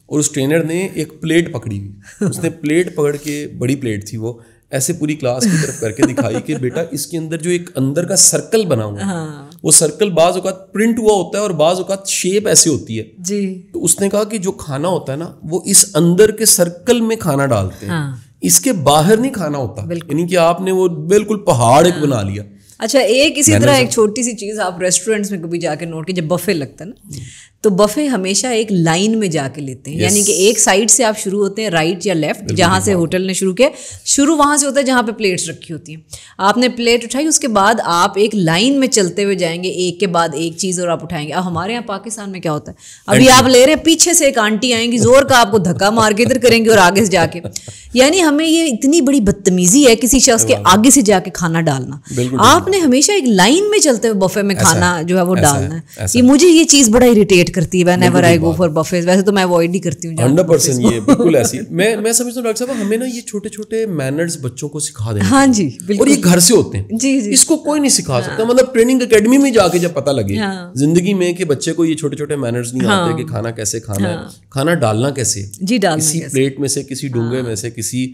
اور اس ٹرینر نے ایک پلیٹ پکڑی ہوئی. اس نے پلیٹ پکڑ کے, بڑی پلیٹ تھی وہ, ایسے پوری کلاس کی طرف کر کے دکھائی کہ بیٹا اس کے اندر جو ایک اندر کا سرکل بنا ہوا ہے, وہ سرکل بعض اوقات پرنٹ ہوا ہوتا ہے اور بعض اوقات شیپ ایسے ہوتی ہے. جی. تو اس نے کہا کہ جو کھانا ہوتا ہے نا وہ اس اندر کے سرکل میں کھانا ڈالتے ہیں, اس کے باہر نہیں کھانا ہوتا. یعنی کہ آپ نے وہ بالکل پہاڑ ایک بنا لیا. اچھا, ایک اسی طرح ایک چھوٹی سی چیز آپ ریسٹورینٹس میں کبھی جا کے نوٹ کی, جب بفے لگتا ہے نا, تو بفے ہمیشہ ایک لائن میں جا کے لیتے ہیں. یعنی کہ ایک سائڈ سے آپ شروع ہوتے ہیں, رائٹ یا لیفٹ, جہاں سے ہوٹل نے شروع کیا, شروع وہاں سے ہوتا ہے جہاں پہ پلیٹس رکھی ہوتی ہیں. آپ نے پلیٹ اٹھائی, اس کے بعد آپ ایک لائن میں چلتے ہوئے جائیں گے, ایک کے بعد ایک چیز اور آپ اٹھائیں گے. اب ہمارے یہاں پاکستان میں کیا ہوتا ہے, ابھی آپ لے رہے ہیں, پیچھے سے ایک آنٹی آئیں گی, زور کا آپ کو دھکا مار کے ادھر کریں گے اور آگے سے جا کے. یعنی ہمیں یہ اتنی بڑی بدتمیزی ہے کسی شخص کے آگے سے جا کے کھانا ڈالنا. آپ نے ہمیشہ ایک لائن میں چلتے ہوئے بفے میں کھانا جو ہے وہ ڈالنا ہے. یہ مجھے یہ چیز بڑا اریٹیٹ کرتی ہے whenever I go for buffets. ویسے تو میں اوائڈ ہی کرتی ہوں 100%. یہ بالکل ایسی ہے. میں سمجھتا ہوں ڈاکٹر صاحب ہمیں نا یہ چھوٹے چھوٹے مینرز بچوں کو سکھا دیں. ہاں جی, اور یہ گھر سے ہوتے ہیں. جی جی. اس کو کوئی نہیں سکھا سکتا. مطلب ٹریننگ اکیڈمی میں جا کے جب پتہ لگے زندگی میں کہ بچے کو یہ چھوٹے چھوٹے مینرز نہیں آتے کہ کھانا کیسے کھانا ہے, کھانا ڈالنا کیسے, کسی پلیٹ میں سے, کسی ڈونگے میں سے, کسی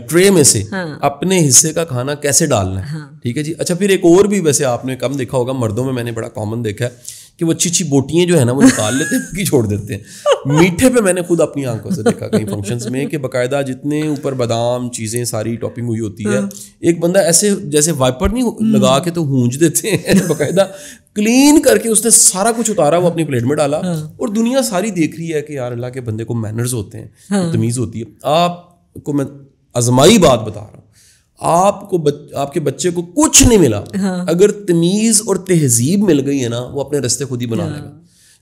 ٹرے میں سے اپنے حصے کا کھانا کیسے ڈالنا ہے. ٹھیک ہے جی. اچھا, پھر ایک اور بھی ویسے آپ نے کم دیکھا ہوگا, مردوں میں نے بڑا کامن دیکھا ہے کہ وہ اچھی اچھی بوٹیاں جو ہے نا وہ نکال لیتے ہیں, کی چھوڑ دیتے ہیں. میٹھے پہ میں نے خود اپنی آنکھوں سے دیکھا کئی فنکشنز میں کہ باقاعدہ جتنے اوپر بادام چیزیں ساری ٹاپنگ ہوئی ہوتی ہے, ایک بندہ ایسے جیسے وائپر نہیں لگا کے تو ہونج دیتے ہیں, باقاعدہ کلین کر کے اس نے سارا کچھ اتارا, وہ اپنی پلیٹ میں ڈالا. اور دنیا ساری دیکھ رہی ہے کہ یار اللہ کے بندے کو مینرز ہوتے ہیں, تمیز ہوتی ہے. آپ کو میں آزمائی بات بتا رہا ہوں, آپ کے بچے کو کچھ نہیں ملا, اگر تمیز اور تہذیب مل گئی ہے نا وہ اپنے رستے خود ہی بنا لے گا.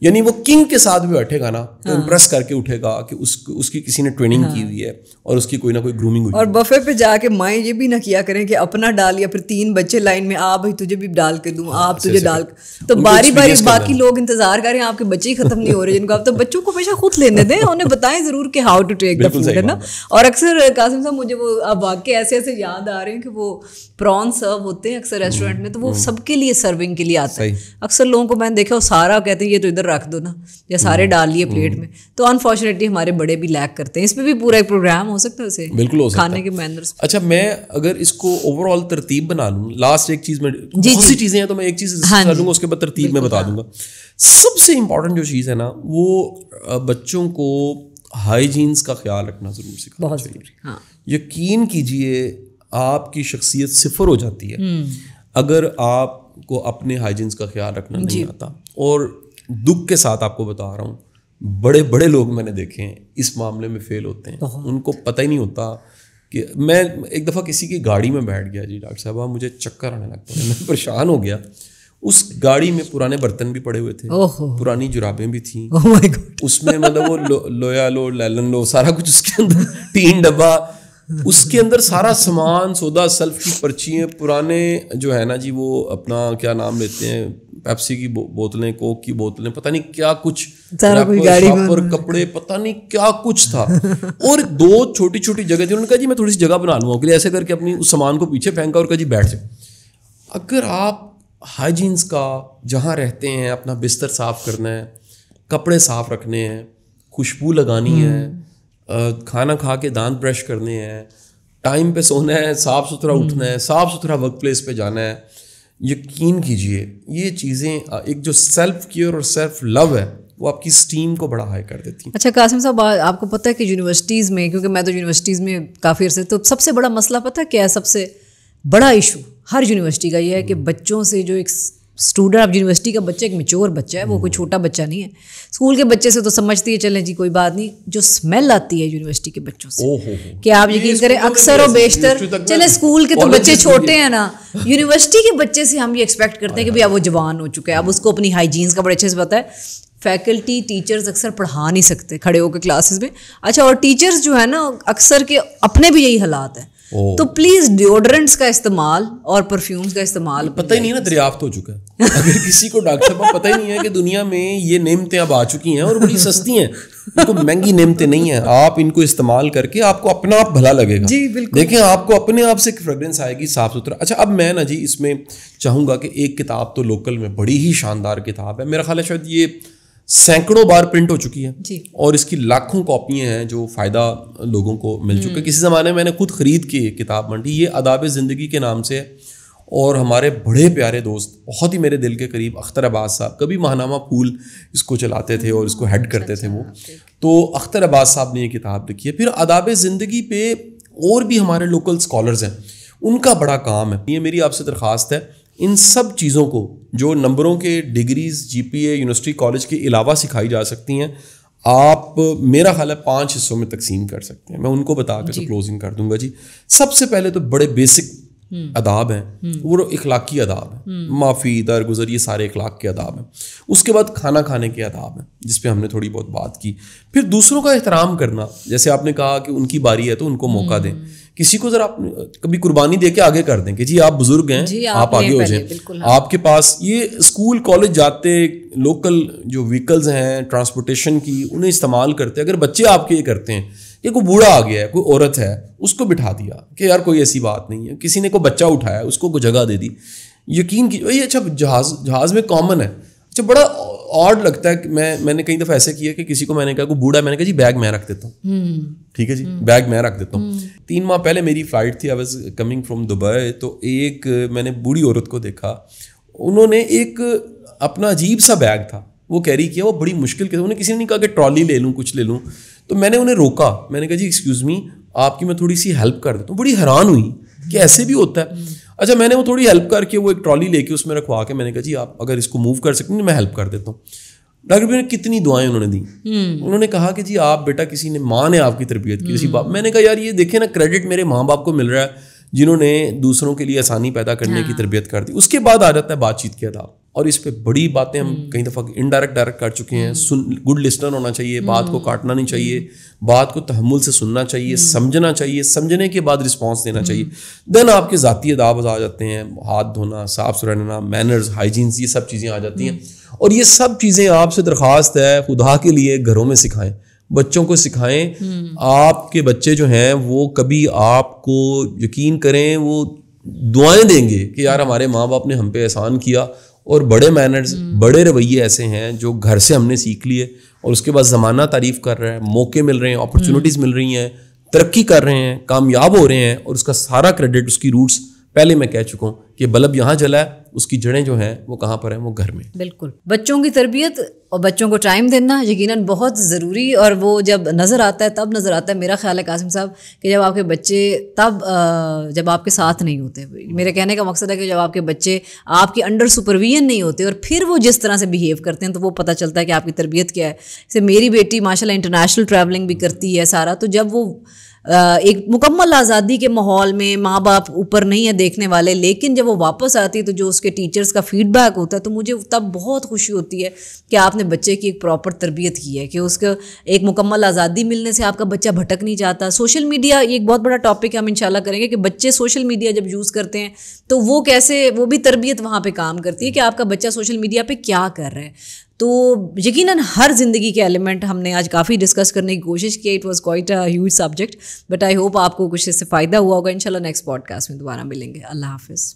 یعنی وہ کنگ کے ساتھ بھی بیٹھے گا نا تو امپریس کر کے اٹھے گا کہ اس کی کسی نے ٹریننگ کی ہوئی ہے اور اس کی کوئی نہ کوئی گرومنگ ہوئی. اور بفے پہ جا کے مائیں یہ بھی نہ کیا کریں کہ اپنا ڈال یا پھر 3 بچے لائن میں بھائی تجھے بھی ڈال کے دوں, آپ تجھے ڈال, تو باری باری باقی لوگ انتظار کریں, آپ کے بچے ہی ختم نہیں ہو رہے جن کو آپ, تو بچوں کو ہمیشہ خود لینے دیں, انہیں بتائیں ضرور کہ how to take the food ہے نا. اور اکثر قاسم صاحب مجھے وہ اب واقعے ایسے ایسے یاد آ رہے ہیں کہ وہ پران سرو ہوتے ہیں اکثر ریسٹورینٹ میں, تو وہ سب کے لیے سرونگ کے لیے آتا ہے. اکثر لوگوں کو میں نے دیکھا وہ سارا کہتے ہیں یہ تو ادھر رکھ دو نا, یا سارے ڈال لیے پلیٹ میں, تو انفارچونیٹلی ہمارے بڑے بھی لیک کرتے ہیں. اس پہ بھی پورا ایک پروگرام ہو سکتا ہے اسے بالکل کھانے کے مینرز. اچھا میں اگر اس کو اوور آل ترتیب بنا لوں, لاسٹ ایک چیز میں بہت سی چیزیں ہیں تو میں ایک چیز کر لوں گا, اس کے بعد ترتیب میں بتا دوں گا. سب سے امپورٹنٹ جو چیز ہے نا وہ بچوں کو ہائیجینس کا خیال رکھنا ضرور سکھانا چاہیے. یقین کیجئے آپ کی شخصیت صفر ہو جاتی ہے اگر آپ کو اپنے ہائیجینس کا خیال رکھنا نہیں آتا. اور دکھ کے ساتھ آپ کو بتا رہا ہوں, بڑے بڑے لوگ میں نے دیکھے ہیں اس معاملے میں فیل ہوتے ہیں, ان کو پتہ ہی نہیں ہوتا. کہ میں ایک دفعہ کسی کی گاڑی میں بیٹھ گیا, جی ڈاکٹر صاحب مجھے چکر آنے لگتا ہے, میں پریشان ہو گیا. اس گاڑی میں پرانے برتن بھی پڑے ہوئے تھے, پرانی جرابیں بھی تھیں, اس میں مطلب وہ لویا لو لیلن لو سارا کچھ اس کے اندر, 3 ڈبہ اس کے اندر سارا سامان, سودا سلف کی پرچیاں, پرانے جو ہے نا جی وہ اپنا کیا نام لیتے ہیں, پیپسی کی بوتلیں, کوک کی بوتلیں, پتہ نہیں کیا کچھ, اور کپڑے, پتہ نہیں کیا کچھ تھا. اور 2 چھوٹی چھوٹی جگہ تھی. انہوں نے کہا جی میں تھوڑی سی جگہ بنا لوں گا, ایسے کر کے اپنی اس سامان کو پیچھے پھینکا اور کہا جی بیٹھ جاؤ. اگر آپ ہائیجینس کا جہاں رہتے ہیں اپنا بستر صاف کرنا ہے, کپڑے صاف رکھنے ہیں, خوشبو لگانی ہے, کھانا کھا کے دانت برش کرنے ہیں, ٹائم پہ سونا ہے, صاف ستھرا اٹھنا ہے, صاف ستھرا ورک پلیس پہ جانا ہے, یقین کیجئے یہ چیزیں ایک جو سیلف کیئر اور سیلف لو ہے وہ آپ کی اسٹیم کو بڑا ہائی کر دیتی ہیں. اچھا قاسم صاحب آپ کو پتہ ہے کہ یونیورسٹیز میں, کیونکہ میں تو یونیورسٹیز میں کافی عرصے, تو سب سے بڑا مسئلہ پتہ ہے کیا ہے, سب سے بڑا ایشو ہر یونیورسٹی کا یہ ہے کہ بچوں سے جو ایک اسٹوڈنٹ, اب یونیورسٹی کا بچہ ایک میچور بچہ ہے, وہ کوئی چھوٹا بچہ نہیں ہے. اسکول کے بچے سے تو سمجھتی ہے چلیں جی کوئی بات نہیں, جو اسمیل آتی ہے یونیورسٹی کے بچوں سے, کہ آپ یقین کریں اکثر و بیشتر, چلیں اسکول کے تو بچے چھوٹے ہیں نا, یونیورسٹی کے بچے سے ہم یہ ایکسپیکٹ کرتے ہیں کہ بھائی اب وہ جوان ہو چکا ہے, اب اس کو اپنی ہائیجینس کا بڑے اچھے سے پتہ ہے. فیکلٹی ٹیچرز اکثر پڑھا نہیں سکتے کھڑے ہو کے کلاسز میں. اچھا, اور ٹیچرز جو ہے نا اکثر کے اپنے بھی یہی حالات ہیں, تو پلیز ڈیوڈرنٹس کا استعمال اور پرفیومز کا استعمال پتہ ہی نہیں نا دریافت ہو چکا ہے. اگر کسی کو ڈاکٹر صاحب پتہ ہی نہیں ہے کہ دنیا میں یہ نعمتیں اب آ چکی ہیں اور بڑی سستی ہیں, ان کو مہنگی نعمتیں نہیں ہیں, آپ ان کو استعمال کر کے آپ کو اپنا آپ بھلا لگے گا. جی بالکل, دیکھیں آپ کو اپنے آپ سے فریگرنس آئے گی صاف ستھرا. اچھا اب میں نا جی اس میں چاہوں گا کہ ایک کتاب تو لوکل میں بڑی ہی شاندار کتاب ہے, میرا خیال ہے شاید یہ سینکڑوں بار پرنٹ ہو چکی ہے اور اس کی لاکھوں کاپیاں ہیں جو فائدہ لوگوں کو مل چکا ہے. کسی زمانے میں نے خود خرید کے کتاب منڈی, یہ آداب زندگی کے نام سے, اور ہمارے بڑے پیارے دوست بہت ہی میرے دل کے قریب اختر عباس صاحب, کبھی ماہنامہ پھول اس کو چلاتے تھے اور اس کو ہیڈ کرتے تھے وہ, تو اختر عباس صاحب نے یہ کتاب لکھی ہے. پھر آداب زندگی پہ اور بھی ہمارے لوکل اسکالرز ہیں, ان کا بڑا کام ہے. یہ میری آپ سے درخواست ہے, ان سب چیزوں کو جو نمبروں کے degrees G P A university college کے علاوہ سکھائی جا سکتی ہیں, آپ میرا خیال ہے 5 حصوں میں تقسیم کر سکتے ہیں. میں ان کو بتا کے تو کلوزنگ کر دوں گا جی. سب سے پہلے تو بڑے بیسک آداب ہیں, وہ اخلاقی آداب ہیں, معافی, درگزر, یہ سارے اخلاق کے آداب ہیں. اس کے بعد کھانا کھانے کے آداب ہیں جس پہ ہم نے تھوڑی بہت بات کی. پھر دوسروں کا احترام کرنا, جیسے آپ نے کہا کہ ان کی باری ہے تو ان کو موقع دیں. کسی کو ذرا کبھی قربانی دے کے آگے کر دیں کہ جی آپ بزرگ ہیں, آپ آگے ہو جائیں, آپ کے پاس یہ اسکول کالج جاتے لوکل جو وہیکلز ہیں ٹرانسپورٹیشن کی, انہیں استعمال کرتے. اگر بچے آپ کے یہ کرتے ہیں کہ کوئی بوڑھا آ گیا ہے, کوئی عورت ہے, اس کو بٹھا دیا کہ یار کوئی ایسی بات نہیں ہے, کسی نے کوئی بچہ اٹھایا اس کو کوئی جگہ دے دی, یقین کی یہ اچھا جہاز میں کامن ہے. اچھا بڑا آڈ لگتا ہے کہ میں نے کئی دفعہ ایسے کیا کہ کسی کو میں نے کہا کوئی بوڑھا, میں نے کہا جی بیگ میں رکھ دیتا ہوں, ٹھیک ہے جی بیگ میں رکھ دیتا ہوں. 3 ماہ پہلے میری فلائٹ تھی, I was coming from Dubai, تو ایک میں نے بوڑھی عورت کو دیکھا, انہوں نے ایک اپنا عجیب سا بیگ تھا وہ کیری کیا, وہ بڑی مشکل کے, انہیں کسی نے نہیں کہا کہ ٹرالی لے لوں, کچھ لے لوں, تو میں نے انہیں روکا, میں نے کہا جی ایکسکیوز می آپ کی میں تھوڑی سی ہیلپ کر دیتا ہوں. بڑی حیران ہوئی کہ ایسے بھی ہوتا ہے. اچھا میں نے وہ تھوڑی ہیلپ کر کے وہ ایک ٹرالی لے کے اس میں رکھوا کے میں نے کہا جی آپ اگر اس کو موو کر سکتے ہیں میں ہیلپ کر دیتا ہوں. ڈاکٹر بھی نے کتنی دعائیں انہوں نے دی, انہوں نے کہا کہ جی آپ بیٹا کسی نے, ماں نے آپ کی تربیت کی, کسی باپ. میں نے کہا یار یہ دیکھیں نا کریڈٹ میرے ماں باپ کو مل رہا ہے جنہوں نے دوسروں کے لیے آسانی پیدا کرنے کی تربیت کر دی. اس کے بعد آ جاتا ہے بات چیت کے آداب, اور اس پہ بڑی باتیں ہم کئی دفعہ ڈائریکٹ کر چکے ہیں. گڈ لسنر ہونا چاہیے, بات کو کاٹنا نہیں چاہیے, بات کو تحمل سے سننا چاہیے, سمجھنا چاہیے, سمجھنے کے بعد رسپانس دینا چاہیے. دین آپ کے ذاتی آداب آ جاتے ہیں, ہاتھ دھونا, صاف رہنا, مینرز, ہائیجینس, یہ سب چیزیں آ جاتی ہیں. اور یہ سب چیزیں آپ سے درخواست ہے خدا کے لیے گھروں میں سکھائیں, بچوں کو سکھائیں. آپ کے بچے جو ہیں وہ کبھی آپ کو یقین کریں وہ دعائیں دیں گے کہ یار ہمارے ماں باپ نے ہم پہ احسان کیا. اور بڑے مینرز, بڑے رویے ایسے ہیں جو گھر سے ہم نے سیکھ لیے, اور اس کے بعد زمانہ تعریف کر رہا ہے, موقع مل رہے ہیں, اپرچونیٹیز مل رہی ہیں, ترقی کر رہے ہیں, کامیاب ہو رہے ہیں, اور اس کا سارا کریڈٹ, اس کی روٹس پہلے میں کہہ چکا ہوں کہ بلب یہاں جلا ہے, اس کی جڑیں جو ہیں وہ کہاں پر ہیں, وہ گھر میں. بالکل. بچوں کی تربیت اور بچوں کو ٹائم دینا یقیناً بہت ضروری, اور وہ جب نظر آتا ہے تب نظر آتا ہے. میرا خیال ہے قاسم صاحب کہ جب آپ کے بچے جب آپ کے ساتھ نہیں ہوتے, میرے کہنے کا مقصد ہے کہ جب آپ کے بچے آپ کے انڈر سپرویژن نہیں ہوتے اور پھر وہ جس طرح سے بیہیو کرتے ہیں تو وہ پتہ چلتا ہے کہ آپ کی تربیت کیا ہے. جیسے میری بیٹی ماشاء اللہ انٹرنیشنل ٹریولنگ بھی کرتی ہے سارا, تو جب وہ ایک مکمل آزادی کے ماحول میں, ماں باپ اوپر نہیں ہے دیکھنے والے, لیکن جب وہ واپس آتی ہے تو جو اس کے ٹیچرز کا فیڈ بیک ہوتا ہے تو مجھے تب بہت خوشی ہوتی ہے کہ آپ نے بچے کی ایک پراپر تربیت کی ہے, کہ اس کو ایک مکمل آزادی ملنے سے آپ کا بچہ بھٹک نہیں جاتا. سوشل میڈیا ایک بہت بڑا ٹاپک ہے, ہم انشاءاللہ کریں گے کہ بچے سوشل میڈیا جب یوز کرتے ہیں تو وہ کیسے, وہ بھی تربیت وہاں پہ کام کرتی ہے کہ آپ کا بچہ سوشل میڈیا پہ کیا کر رہا ہے. تو یقیناً ہر زندگی کے ایلیمنٹ ہم نے آج کافی ڈسکس کرنے کی کوشش کی. It was quite a huge subject, but I hope آپ کو کچھ اس سے فائدہ ہوا ہوگا. انشاءاللہ نیکسٹ پوڈ کاسٹ میں دوبارہ ملیں گے. اللہ حافظ.